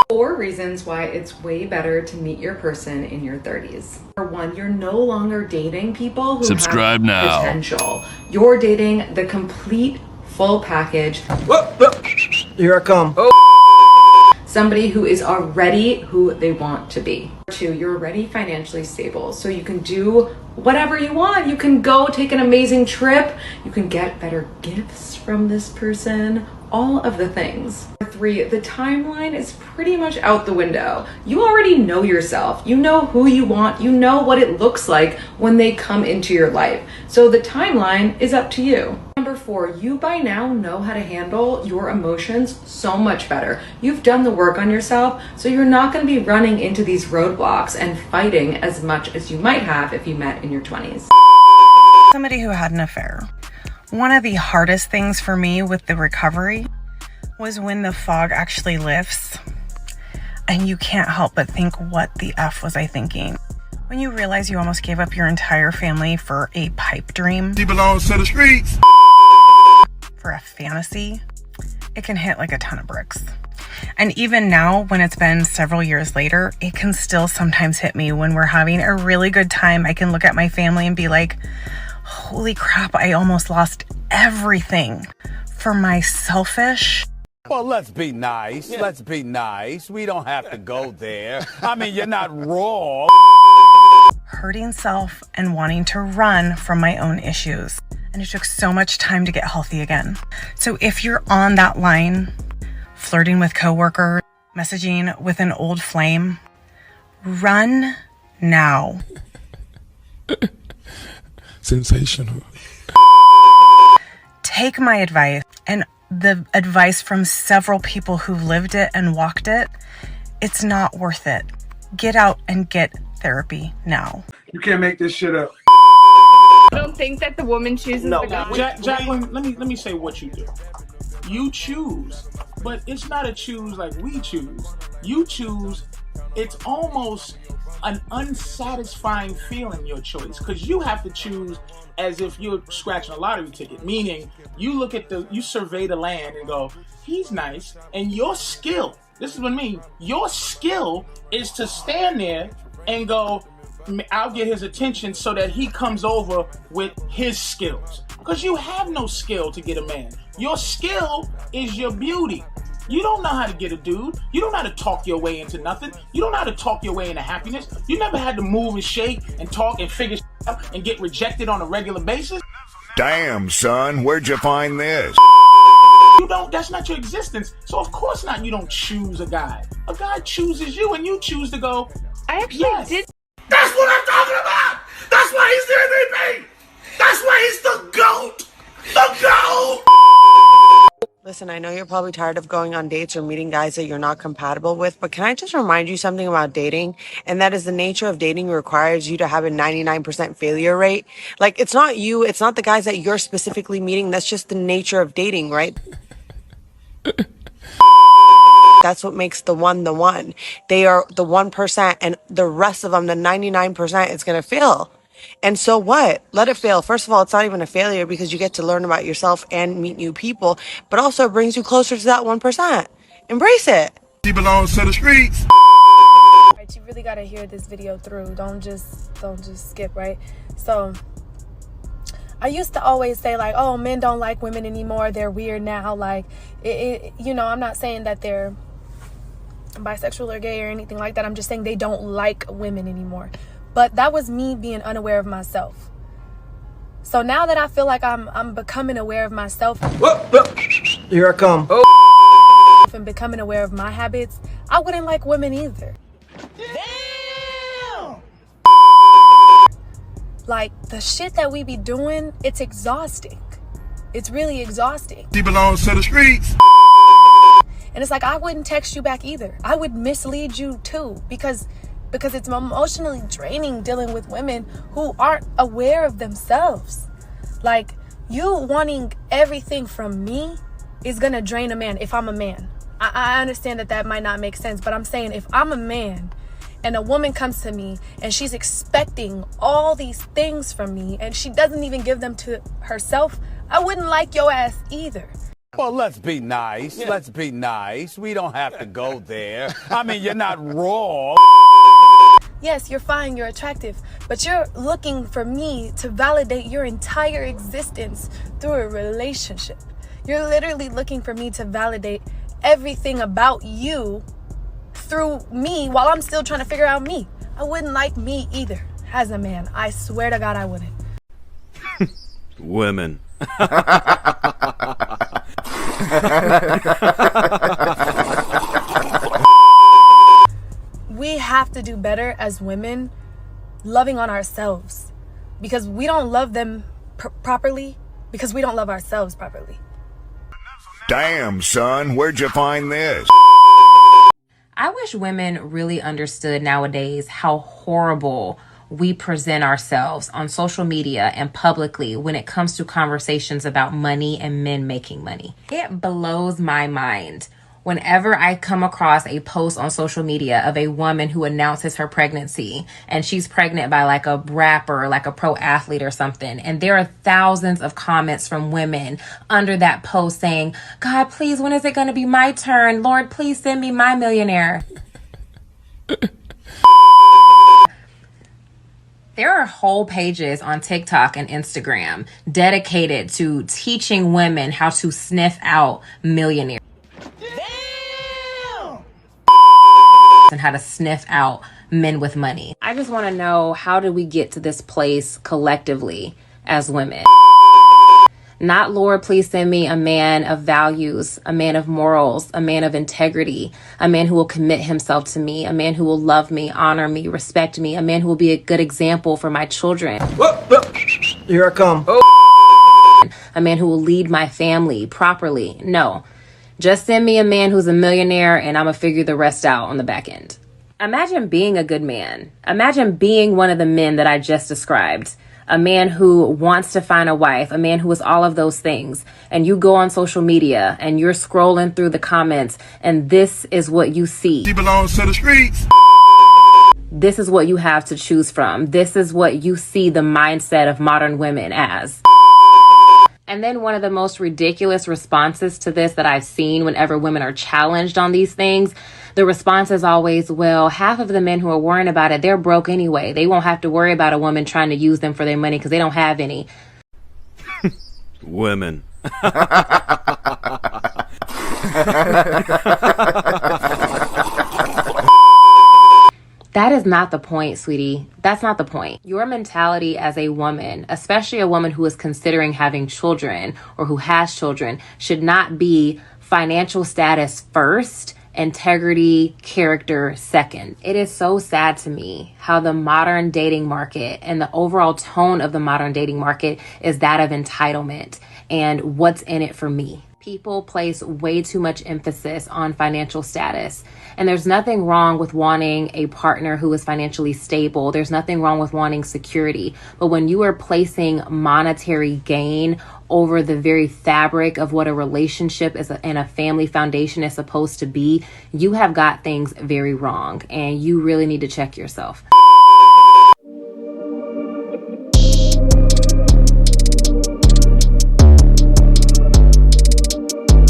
4 reasons why it's way better to meet your person in your 30s. Number 1, you're no longer dating people who Subscribe have now. potential. You're dating the complete full package. Here I come. Somebody who is already who they want to be. 2, you're already financially stable, so you can do whatever you want. You can go take an amazing trip. You can get better gifts from this person. All of the things. 3, the timeline is pretty much out the window. You already know yourself. You know who you want. You know what it looks like when they come into your life. So the timeline is up to you. Number 4, you by now know how to handle your emotions so much better. You've done the work on yourself, so you're not going to be running into these roadblocks and fighting as much as you might have if you met in your 20s. Somebody who had an affair. One of the hardest things for me with the recovery was when the fog actually lifts and you can't help but think, what the F was I thinking? When you realize you almost gave up your entire family for a pipe dream. He belongs to the streets. For a fantasy, it can hit like a ton of bricks. And even now, when it's been several years later, it can still sometimes hit me when we're having a really good time. I can look at my family and be like, holy crap, I almost lost everything for my selfish. Well, let's be nice. Yeah. Let's be nice. We don't have to go there. I mean, you're not wrong. Hurting self and wanting to run from my own issues. And it took so much time to get healthy again. So if you're on that line, flirting with coworkers, messaging with an old flame, run now. Sensational. Take my advice and the advice from several people who've lived it and walked it. It's not worth it. Get out and get therapy now. You can't make this shit up. I don't think that the woman chooses the guy. Jacqueline, let me say what you do. You choose, but it's not a choose like we choose. You choose. It's almost an unsatisfying feeling, your choice, because you have to choose as if you're scratching a lottery ticket, meaning you look at you survey the land and go, he's nice, and your skill, this is what I mean, your skill is to stand there and go, I'll get his attention so that he comes over with his skills, because you have no skill to get a man. Your skill is your beauty. You don't know how to get a dude. You don't know how to talk your way into nothing. You don't know how to talk your way into happiness. You never had to move and shake and talk and figure out and get rejected on a regular basis. Damn, son, where'd you find this? You don't, that's not your existence. So of course not, you don't choose a guy. A guy chooses you and you choose to go, I actually did. That's what I'm talking about. That's why he's the MVP. That's why he's the GOAT. The GOAT. Listen, I know you're probably tired of going on dates or meeting guys that you're not compatible with, but can I just remind you something about dating? And that is the nature of dating requires you to have a 99% failure rate. Like, it's not you, it's not the guys that you're specifically meeting. That's just the nature of dating, right? That's what makes the one. They are the 1%, and the rest of them, the 99%, it's going to fail. And so what? Let it fail. First of all, it's not even a failure because you get to learn about yourself and meet new people, but also it brings you closer to that 1%. Embrace it. He belongs to the streets. Right, you really got to hear this video through. Don't just skip, right? So I used to always say, like, oh, men don't like women anymore. They're weird now. Like, you know, I'm not saying that they're bisexual or gay or anything like that. I'm just saying they don't like women anymore. But that was me being unaware of myself. So now that I feel like I'm becoming aware of myself. Here I come. And becoming aware of my habits, I wouldn't like women either. Damn! Like, the shit that we be doing, it's exhausting. It's really exhausting. He belongs to the streets. And it's like, I wouldn't text you back either. I would mislead you too, because it's emotionally draining dealing with women who aren't aware of themselves. Like, you wanting everything from me is gonna drain a man if I'm a man. I understand that might not make sense, but I'm saying if I'm a man and a woman comes to me and she's expecting all these things from me and she doesn't even give them to herself, I wouldn't like your ass either. Well, let's be nice. Yeah. Let's be nice. We don't have to go there. I mean, you're not wrong. Yes, you're fine, you're attractive, but you're looking for me to validate your entire existence through a relationship. You're literally looking for me to validate everything about you through me while I'm still trying to figure out me. I wouldn't like me either as a man. I swear to God I wouldn't. Women. We have to do better as women loving on ourselves, because we don't love them properly because we don't love ourselves properly. Damn, son, where'd you find this? I wish women really understood nowadays how horrible we present ourselves on social media and publicly when it comes to conversations about money and men making money. It blows my mind whenever I come across a post on social media of a woman who announces her pregnancy and she's pregnant by like a rapper, like a pro athlete or something. And there are thousands of comments from women under that post saying, God, please, when is it going to be my turn? Lord, please send me my millionaire. There are whole pages on TikTok and Instagram dedicated to teaching women how to sniff out millionaires. And how to sniff out men with money. I just want to know, how did we get to this place collectively as women? Not, Lord, please send me a man of values, a man of morals, a man of integrity, a man who will commit himself to me, a man who will love me, honor me, respect me, a man who will be a good example for my children. Here I come. A man who will lead my family properly. No. Just send me a man who's a millionaire and I'm going to figure the rest out on the back end. Imagine being a good man. Imagine being one of the men that I just described. A man who wants to find a wife, a man who is all of those things. And you go on social media and you're scrolling through the comments and this is what you see. He belongs to the streets. This is what you have to choose from. This is what you see the mindset of modern women as. And then one of the most ridiculous responses to this that I've seen whenever women are challenged on these things, the response is always, well, half of the men who are worrying about it, they're broke anyway. They won't have to worry about a woman trying to use them for their money because they don't have any. Women. That is not the point, sweetie. That's not the point. Your mentality as a woman, especially a woman who is considering having children or who has children, should not be financial status first, integrity, character second. It is so sad to me how the modern dating market and the overall tone of the modern dating market is that of entitlement and what's in it for me. People place way too much emphasis on financial status. And there's nothing wrong with wanting a partner who is financially stable. There's nothing wrong with wanting security. But when you are placing monetary gain over the very fabric of what a relationship is and a family foundation is supposed to be, you have got things very wrong. And you really need to check yourself.